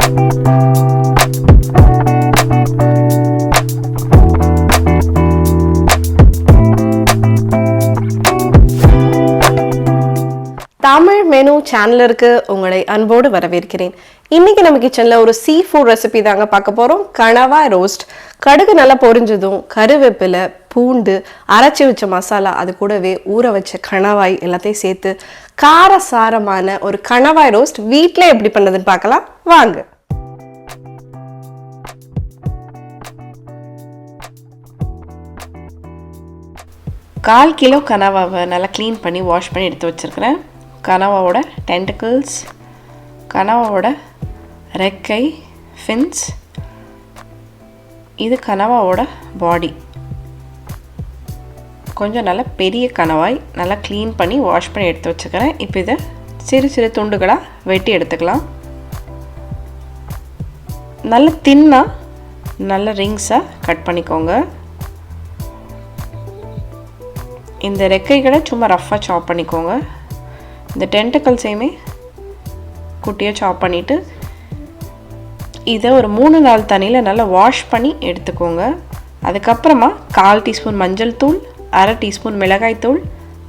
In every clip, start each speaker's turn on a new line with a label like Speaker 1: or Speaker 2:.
Speaker 1: Tamil menu சேனலருக்கு உங்களை அன்போடு வரவேற்கிறேன். இன்னைக்கு நம்ம கிச்சன்ல ஒரு சீ ஃபுட் ரெசிபி தாங்க பார்க்க போறோம். கணவாய் ரோஸ்ட். கடுகு நல்லா பொரிஞ்சதும் கருவேப்பிலை, பூண்டு, அரைச்சி வச்ச மசாலா, அது கூடவே ஊற வச்ச கணவாய் எல்லாத்தையும் சேர்த்து காரசாரமான ஒரு கணவாய் ரோஸ்ட் வீட்டில் எப்படி பண்ணதுன்னு பார்க்கலாம் வாங்க. கால் கிலோ கனவாவை நல்லா க்ளீன் பண்ணி வாஷ் பண்ணி எடுத்து வச்சுருக்கிறேன். கனவாவோட டென்டிக்கிள்ஸ், கனவாவோட ரெக்கை, ஃபின்ஸ், இது கனவாவோட பாடி. கொஞ்சம் நல்லா பெரிய கனவாய் நல்லா க்ளீன் பண்ணி வாஷ் பண்ணி எடுத்து வச்சுக்கிறேன். இப்போ இதை சிறு சிறு துண்டுகளாக வெட்டி எடுத்துக்கலாம். நல்ல தின்னாக நல்ல ரிங்ஸாக கட் பண்ணிக்கோங்க. இந்த ரெக்கைகளை சும்மா ரஃப்பாக சாப் பண்ணிக்கோங்க. இந்த டென்டிக்கல்ஸையுமே குட்டியாக சாப் பண்ணிவிட்டு இதை ஒரு 3-4 தண்ணியில் நல்லா வாஷ் பண்ணி எடுத்துக்கோங்க. அதுக்கப்புறமா 1/4 டீஸ்பூன் மஞ்சள் தூள், 1/2 டீஸ்பூன் மிளகாய் தூள்,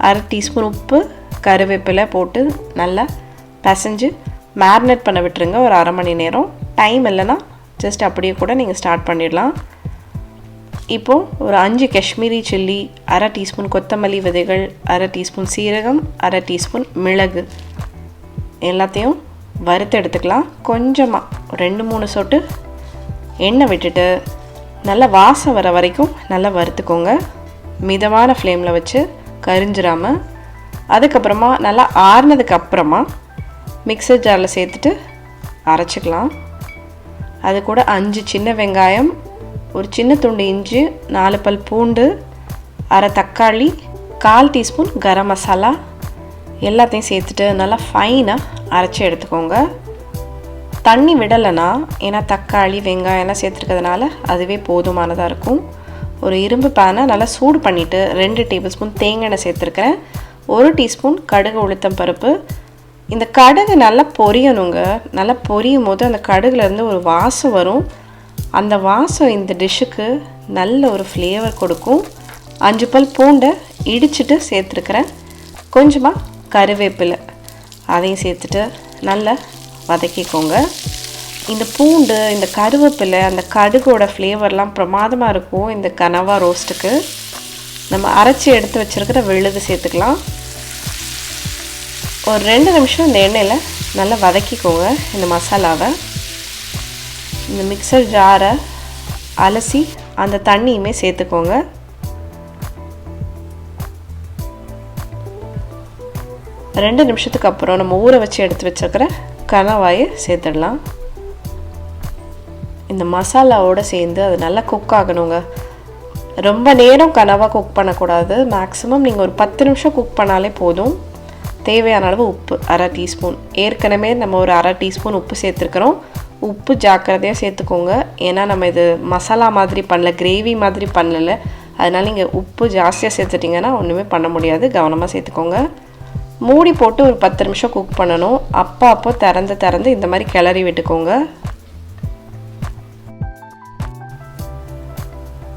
Speaker 1: 1/2 டீஸ்பூன் உப்பு, கருவேப்பிலை போட்டு நல்லா பிசைஞ்சு மேரினேட் பண்ண விட்டுருங்க ஒரு 1/2 மணி நேரம். டைம் இல்லைன்னா ஜஸ்ட் அப்படியே கூட நீங்கள் ஸ்டார்ட் பண்ணிடலாம். இப்போது ஒரு 5 காஷ்மீரி சில்லி, 1/2 டீஸ்பூன் கொத்தமல்லி விதைகள், 1/2 டீஸ்பூன் சீரகம், 1/2 டீஸ்பூன் மிளகு எல்லாத்தையும் வறுத்து எடுத்துக்கலாம். கொஞ்சமாக 2-3 சொட்டு எண்ணெய் விட்டுட்டு நல்லா வாசம் வர வரைக்கும் நல்லா வறுத்துக்கோங்க. மிதமான ஃப்ளேமில் வச்சு கரிஞ்சிடாமல். அதுக்கப்புறமா நல்லா ஆறுனதுக்கு அப்புறமா மிக்சர் ஜாரில் சேர்த்துட்டு அரைச்சிக்கலாம். அது கூட 5 சின்ன வெங்காயம், ஒரு சின்ன துண்டு இஞ்சி, 4 பல் பூண்டு, 1/2 தக்காளி, 1/4 டீஸ்பூன் கரம் மசாலா எல்லாத்தையும் சேர்த்துட்டு நல்லா ஃபைனாக அரைச்சி எடுத்துக்கோங்க. தண்ணி விடலைன்னா, ஏன்னா தக்காளி வெங்காயம்லாம் சேர்த்துருக்கிறதுனால அதுவே போதுமானதாக இருக்கும். ஒரு இரும்பு பேனை நல்லா சூடு பண்ணிவிட்டு 2 டேபிள் ஸ்பூன் தேங்காய் எண்ணெய் சேர்த்துருக்கிறேன். 1 டீஸ்பூன் கடுகு உளுத்தம் பருப்பு. இந்த கடுகு நல்லா பொரியணுங்க. நல்லா பொரியும் போது அந்த கடுகுலேருந்து ஒரு வாசம் வரும். அந்த வாசம் இந்த டிஷ்ஷுக்கு நல்ல ஒரு ஃப்ளேவர் கொடுக்கும். 5 பல் பூண்டை இடிச்சிட்டு சேர்த்துருக்கிறேன். கொஞ்சமாக கருவேப்பிலை அதையும் சேர்த்துட்டு நல்லா வதக்கிக்கோங்க. இந்த பூண்டு, இந்த கருவேப்பிலை, அந்த கடுகோட ஃப்ளேவர்லாம் பிரமாதமாக இருக்கும். இந்த கனவா ரோஸ்ட்டுக்கு நம்ம அரைச்சி எடுத்து வச்சுருக்கிற விழுது சேர்த்துக்கலாம். ஒரு 2 நிமிஷம் இந்த எண்ணெயில் நல்லா வதக்கிக்கோங்க இந்த மசாலாவை. இந்த மிக்சர் ஜாரை அலசி அந்த தண்ணியுமே சேர்த்துக்கோங்க. ரெண்டு நிமிஷத்துக்கு அப்புறம் நம்ம ஊற வச்சு எடுத்து வச்சுருக்கிற கனவாயை சேர்த்துடலாம். இந்த மசாலாவோடு சேர்ந்து அது நல்லா குக் ஆகணுங்க. ரொம்ப நேரம் கனவா குக் பண்ணக்கூடாது. மேக்ஸிமம் நீங்கள் ஒரு 10 நிமிஷம் குக் பண்ணாலே போதும். தேவையான அளவு உப்பு 1/2 டீஸ்பூன். ஏற்கனவே நம்ம ஒரு 1/2 டீஸ்பூன் உப்பு சேர்த்துருக்குறோம். உப்பு ஜாக்கிரதையாக சேர்த்துக்கோங்க. ஏன்னா நம்ம இது மசாலா மாதிரி பண்ணல, கிரேவி மாதிரி பண்ணலை. அதனால் நீங்கள் உப்பு ஜாஸ்தியாக சேர்த்துட்டிங்கன்னா ஒன்றுமே பண்ண முடியாது. கவனமாக சேர்த்துக்கோங்க. மூடி போட்டு ஒரு 10 நிமிஷம் குக் பண்ணணும். அப்போ திறந்து இந்த மாதிரி கிளறி விட்டுக்கோங்க.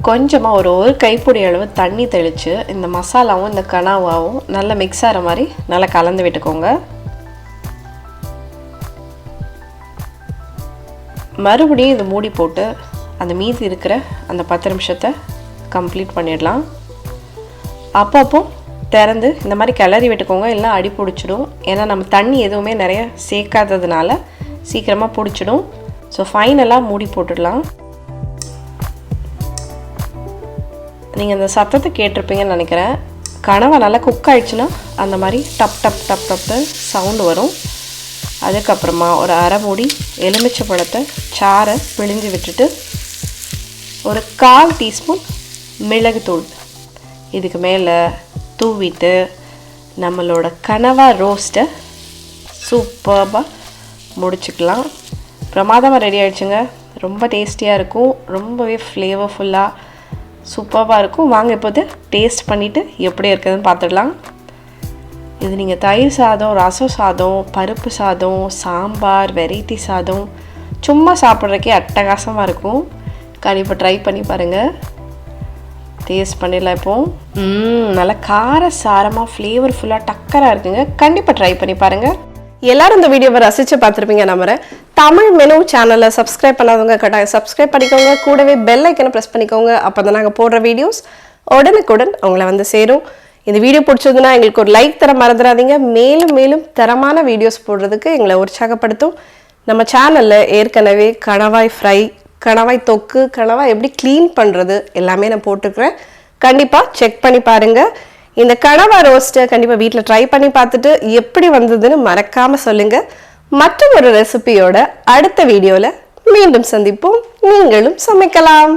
Speaker 1: கொஞ்சமாக ஒரு கைப்பிடி அளவு தண்ணி தெளித்து இந்த மசாலாவும் இந்த கனவாவும் நல்லா மிக்ஸ் ஆகிற மாதிரி நல்லா கலந்து விட்டுக்கோங்க. மறுபடியும் இது மூடி போட்டு அந்த மீதி இருக்கிற அந்த 10 நிமிஷத்தை கம்ப்ளீட் பண்ணிடலாம். அப்பப்போ திறந்து இந்த மாதிரி கிளறி விட்டுக்கோங்க, இல்லைனா அடி பிடிச்சிடும். ஏன்னா நம்ம தண்ணி எதுவுமே நிறைய சேர்க்காததுனால சீக்கிரமாக பிடிச்சிடும். ஸோ ஃபைனலாக மூடி போட்டுடலாம். நீங்கள் அந்த சத்தத்தை கேட்டிருப்பீங்கன்னு நினைக்கிறேன். கனவா நல்லா குக் ஆகிடுச்சுன்னா அந்த மாதிரி டப் டப் டப் டப்பு சவுண்டு வரும். அதுக்கப்புறமா ஒரு 1/2 மூடி எலுமிச்சை பழத்தை சாறை பிழிஞ்சு விட்டுட்டு ஒரு 1/4 டீஸ்பூன் மிளகுத்தூள் இதுக்கு மேலே தூவிட்டு நம்மளோட கனவா ரோஸ்ட்டை சூப்பராக முடிச்சுக்கலாம். பிரமாதமாக ரெடி ஆகிடுச்சுங்க. ரொம்ப டேஸ்டியாக இருக்கும். ரொம்பவே ஃப்ளேவர்ஃபுல்லாக சூப்பராக இருக்கும். வாங்க இப்போது டேஸ்ட் பண்ணிவிட்டு எப்படி இருக்குதுன்னு பார்த்துடலாம். இது நீங்கள் தயிர் சாதம், ரசம் சாதம், பருப்பு சாதம், சாம்பார், வெரைட்டி சாதம், சும்மா சாப்பிட்றதுக்கே அட்டகாசமாக இருக்கும். கண்டிப்பாக ட்ரை பண்ணி பாருங்கள். டேஸ்ட் பண்ணிடலாம். இப்போது நல்லா கார சாரமாக ஃப்ளேவர்ஃபுல்லாக டக்கராக இருக்குங்க. கண்டிப்பாக ட்ரை பண்ணி பாருங்கள்.
Speaker 2: எல்லாரும் இந்த வீடியோவை ரசித்து பார்த்துருப்பீங்க நம்புறேன். தமிழ் மெனு சேனலை சப்ஸ்கிரைப் பண்ணாதவங்க கட்டாயம் சப்ஸ்கிரைப் பண்ணிக்கோங்க. கூடவே பெல் ஐக்கனை ப்ரெஸ் பண்ணிக்கோங்க. அப்போ தான் நாங்கள் போடுற வீடியோஸ் உடனுக்குடன் அவங்கள வந்து சேரும். இந்த வீடியோ பிடிச்சதுன்னா எங்களுக்கு ஒரு லைக் தர மறந்துடாதீங்க. மேலும் மேலும் தரமான வீடியோஸ் போடுறதுக்கு எங்களை உற்சாகப்படுத்தும். நம்ம சேனலில் ஏற்கனவே கணவாய் ஃப்ரை, கணவாய் தொக்கு, கணவாய் எப்படி க்ளீன் பண்ணுறது எல்லாமே நான் போட்டுக்கிறேன். கண்டிப்பாக செக் பண்ணி பாருங்கள். இந்த கணவாய் ரோஸ்ட்டை கண்டிப்பாக வீட்டில் ட்ரை பண்ணி பார்த்துட்டு எப்படி வந்ததுன்னு மறக்காமல் சொல்லுங்கள். மற்ற ஒரு ரெசிபியோட அடுத்த வீடியோவில் மீண்டும் சந்திப்போம். நீங்களும் சமைக்கலாம்.